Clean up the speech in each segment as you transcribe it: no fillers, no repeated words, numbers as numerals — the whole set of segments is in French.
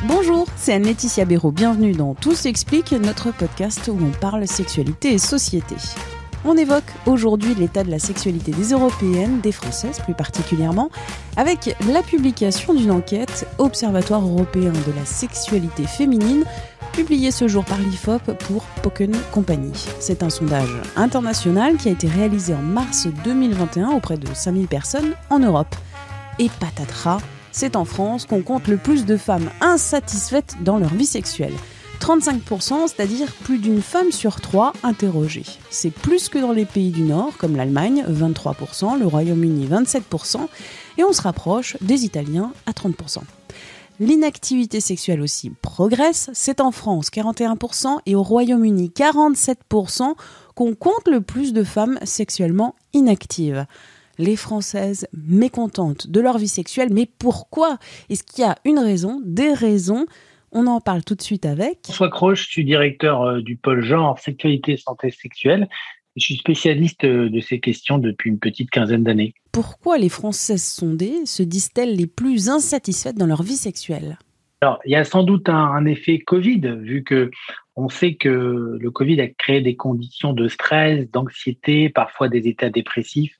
Bonjour, c'est Anne-Laetitia Béraud. Bienvenue dans Tout s'explique, notre podcast où on parle sexualité et société. On évoque aujourd'hui l'état de la sexualité des Européennes, des Françaises plus particulièrement, avec la publication d'une enquête Observatoire européen de la sexualité féminine, publiée ce jour par l'IFOP pour Poken Company. C'est un sondage international qui a été réalisé en mars 2021 auprès de 5000 personnes en Europe. Et patatras, c'est en France qu'on compte le plus de femmes insatisfaites dans leur vie sexuelle. 35%, c'est-à-dire plus d'une femme sur 3 interrogée. C'est plus que dans les pays du Nord, comme l'Allemagne, 23%, le Royaume-Uni, 27%, et on se rapproche des Italiens à 30%. L'inactivité sexuelle aussi progresse, c'est en France 41% et au Royaume-Uni 47% qu'on compte le plus de femmes sexuellement inactives. Les Françaises mécontentes de leur vie sexuelle, mais pourquoi ? Est-ce qu'il y a une raison, des raisons ? On en parle tout de suite avec François Croche, je suis directeur du pôle genre, sexualité et santé sexuelle. Je suis spécialiste de ces questions depuis une petite quinzaine d'années. Pourquoi les Françaises sondées se disent-elles les plus insatisfaites dans leur vie sexuelle ? Alors, il y a sans doute un effet Covid, vu que on sait que le Covid a créé des conditions de stress, d'anxiété, parfois des états dépressifs.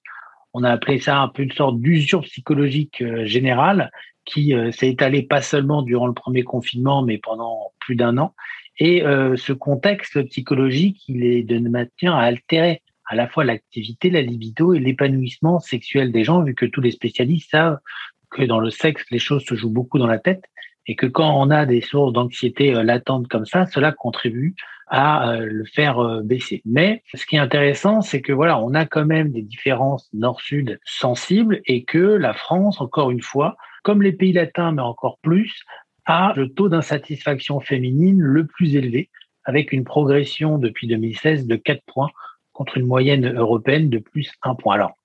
On a appelé ça un peu une sorte d'usure psychologique générale qui s'est étalée pas seulement durant le premier confinement, mais pendant plus d'un an. Et ce contexte psychologique, il est de nature à altérer à la fois l'activité, la libido et l'épanouissement sexuel des gens, vu que tous les spécialistes savent que dans le sexe, les choses se jouent beaucoup dans la tête et que quand on a des sources d'anxiété latentes comme ça, cela contribue à le faire baisser. Mais ce qui est intéressant, c'est que voilà, on a quand même des différences nord-sud sensibles et que la France, encore une fois, comme les pays latins, mais encore plus, a le taux d'insatisfaction féminine le plus élevé, avec une progression depuis 2016 de 4 points contre une moyenne européenne de plus 1 point. Alors,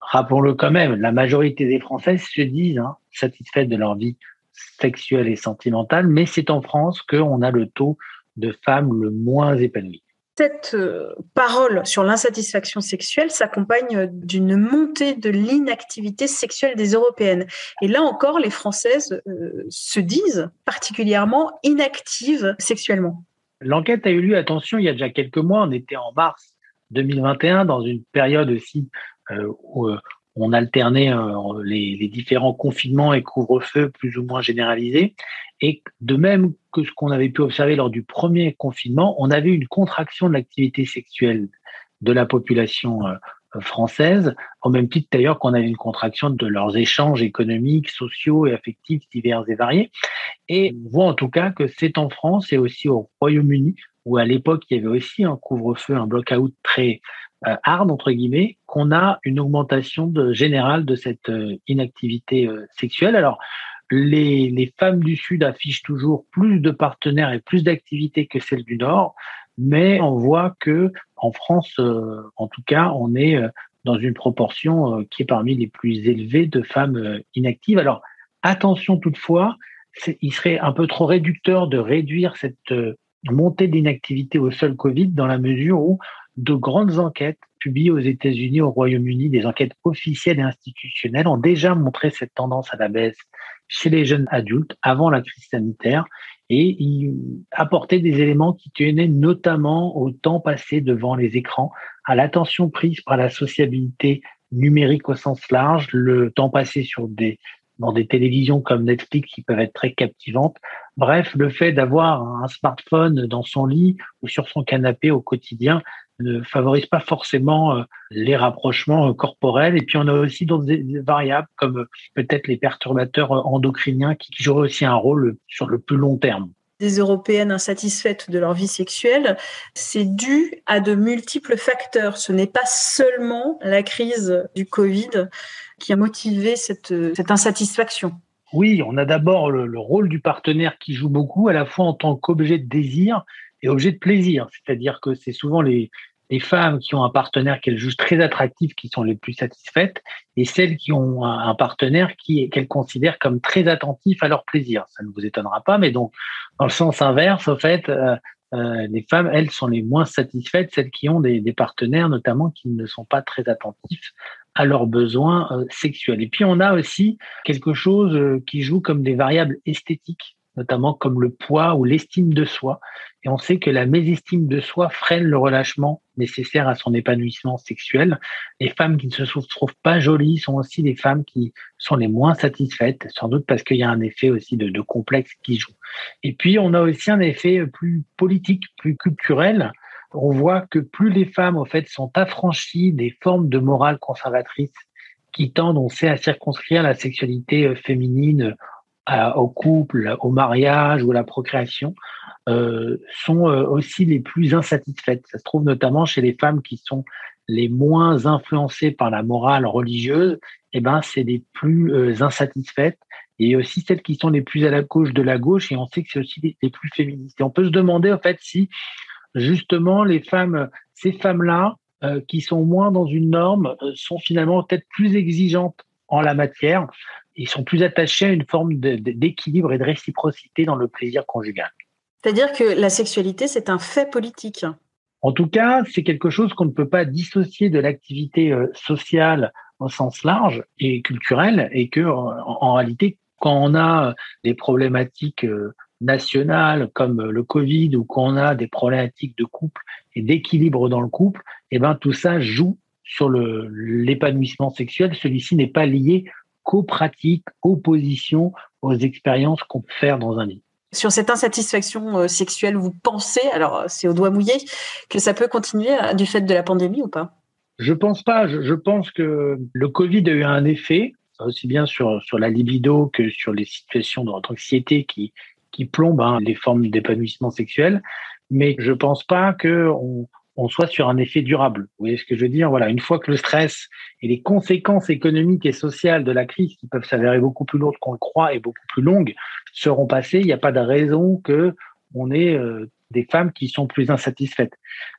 rappelons-le quand même, la majorité des Françaises se disent satisfaites de leur vie sexuelle et sentimentale, mais c'est en France qu'on a le taux de femmes le moins épanouies. Cette parole sur l'insatisfaction sexuelle s'accompagne d'une montée de l'inactivité sexuelle des Européennes. Et là encore, les Françaises se disent particulièrement inactives sexuellement. L'enquête a eu lieu, attention, il y a déjà quelques mois, on était en mars 2021, dans une période aussi où on alternait les différents confinements et couvre-feux plus ou moins généralisés. Et de même que ce qu'on avait pu observer lors du premier confinement, on avait une contraction de l'activité sexuelle de la population française, au même titre d'ailleurs qu'on avait une contraction de leurs échanges économiques, sociaux et affectifs divers et variés. Et on voit en tout cas que c'est en France et aussi au Royaume-Uni, où à l'époque il y avait aussi un couvre-feu, un block-out très hard, entre guillemets, qu'on a une augmentation générale de cette inactivité sexuelle. Alors, les femmes du Sud affichent toujours plus de partenaires et plus d'activités que celles du Nord, mais on voit que en France, en tout cas, on est dans une proportion qui est parmi les plus élevées de femmes inactives. Alors, attention toutefois, il serait un peu trop réducteur de réduire cette montée d'inactivité au seul Covid, dans la mesure où de grandes enquêtes publiées aux États-Unis, au Royaume-Uni, des enquêtes officielles et institutionnelles ont déjà montré cette tendance à la baisse chez les jeunes adultes avant la crise sanitaire et ils apportaient des éléments qui tenaient notamment au temps passé devant les écrans, à l'attention prise par la sociabilité numérique au sens large, le temps passé dans des télévisions comme Netflix qui peuvent être très captivantes. Bref, le fait d'avoir un smartphone dans son lit ou sur son canapé au quotidien ne favorise pas forcément les rapprochements corporels. Et puis, on a aussi d'autres variables comme peut-être les perturbateurs endocriniens qui jouent aussi un rôle sur le plus long terme. Des Européennes insatisfaites de leur vie sexuelle, c'est dû à de multiples facteurs. Ce n'est pas seulement la crise du Covid qui a motivé cette insatisfaction. Oui, on a d'abord le rôle du partenaire qui joue beaucoup, à la fois en tant qu'objet de désir et objet de plaisir. C'est-à-dire que c'est souvent les femmes qui ont un partenaire qu'elles jugent très attractif qui sont les plus satisfaites et celles qui ont un partenaire qu'elles considèrent comme très attentif à leur plaisir. Ça ne vous étonnera pas, mais donc, dans le sens inverse, au fait, les femmes, elles, sont les moins satisfaites, celles qui ont des partenaires, notamment, qui ne sont pas très attentifs à leurs besoins sexuels. Et puis, on a aussi quelque chose qui joue comme des variables esthétiques notamment comme le poids ou l'estime de soi. Et on sait que la mésestime de soi freine le relâchement nécessaire à son épanouissement sexuel. Les femmes qui ne se trouvent pas jolies sont aussi des femmes qui sont les moins satisfaites, sans doute parce qu'il y a un effet aussi de complexe qui joue. Et puis, on a aussi un effet plus politique, plus culturel. On voit que plus les femmes, en fait, sont affranchies des formes de morale conservatrice qui tendent, on sait, à circonscrire la sexualité féminine au couple, au mariage ou à la procréation, sont aussi les plus insatisfaites. Ça se trouve notamment chez les femmes qui sont les moins influencées par la morale religieuse, c'est les plus insatisfaites, et aussi celles qui sont les plus à la gauche de la gauche, et on sait que c'est aussi les plus féministes. Et on peut se demander en fait si justement ces femmes-là, qui sont moins dans une norme, sont finalement peut-être plus exigeantes en la matière. Ils sont plus attachés à une forme d'équilibre et de réciprocité dans le plaisir conjugal. C'est-à-dire que la sexualité, c'est un fait politique. En tout cas, c'est quelque chose qu'on ne peut pas dissocier de l'activité sociale au sens large et culturel, et que en réalité, quand on a des problématiques nationales comme le Covid, ou quand on a des problématiques de couple et d'équilibre dans le couple, tout ça joue sur l'épanouissement sexuel. Celui-ci n'est pas lié qu'aux pratiques, aux positions, aux expériences qu'on peut faire dans un lit. Sur cette insatisfaction sexuelle, vous pensez, alors c'est au doigt mouillé, que ça peut continuer du fait de la pandémie ou pas ? Je pense pas. Je pense que le Covid a eu un effet, aussi bien sur la libido que sur les situations d'anxiété qui plombent les formes d'épanouissement sexuel. Mais je pense pas qu'on soit sur un effet durable. Vous voyez ce que je veux dire ? Voilà, une fois que le stress et les conséquences économiques et sociales de la crise, qui peuvent s'avérer beaucoup plus lourdes qu'on le croit et beaucoup plus longues, seront passées, il n'y a pas de raison que on ait des femmes qui sont plus insatisfaites.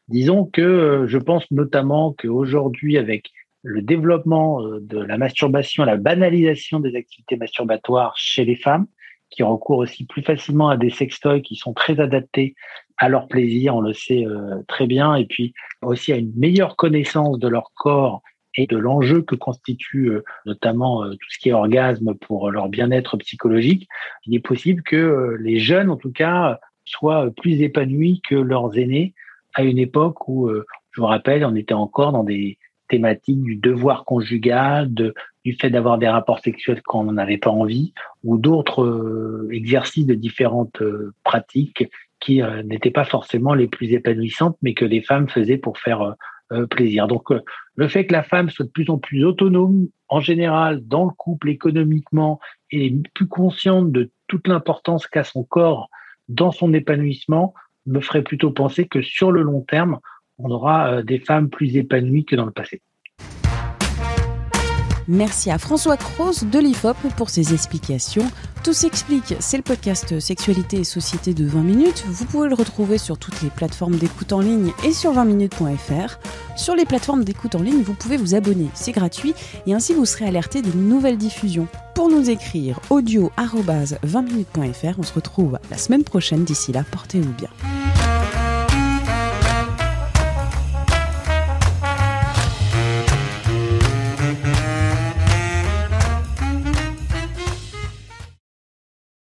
Disons que je pense notamment qu'aujourd'hui, avec le développement de la masturbation, la banalisation des activités masturbatoires chez les femmes, qui recourent aussi plus facilement à des sextoys qui sont très adaptés à leur plaisir, on le sait très bien, et puis aussi à une meilleure connaissance de leur corps et de l'enjeu que constitue notamment tout ce qui est orgasme pour leur bien-être psychologique. Il est possible que les jeunes, en tout cas, soient plus épanouis que leurs aînés à une époque où, je vous rappelle, on était encore dans des thématiques du devoir conjugal, du fait d'avoir des rapports sexuels quand on n'en avait pas envie, ou d'autres exercices de différentes pratiques qui n'étaient pas forcément les plus épanouissantes, mais que les femmes faisaient pour faire plaisir. Donc, le fait que la femme soit de plus en plus autonome, en général, dans le couple, économiquement, et plus consciente de toute l'importance qu'a son corps dans son épanouissement, me ferait plutôt penser que sur le long terme, on aura des femmes plus épanouies que dans le passé. Merci à François Cros de l'IFOP pour ses explications. Tout s'explique, c'est le podcast Sexualité et Société de 20 minutes. Vous pouvez le retrouver sur toutes les plateformes d'écoute en ligne et sur 20minutes.fr. Sur les plateformes d'écoute en ligne, vous pouvez vous abonner, c'est gratuit, et ainsi vous serez alerté des nouvelles diffusions. Pour nous écrire, audio@20minutes.fr. On se retrouve la semaine prochaine. D'ici là, portez-vous bien.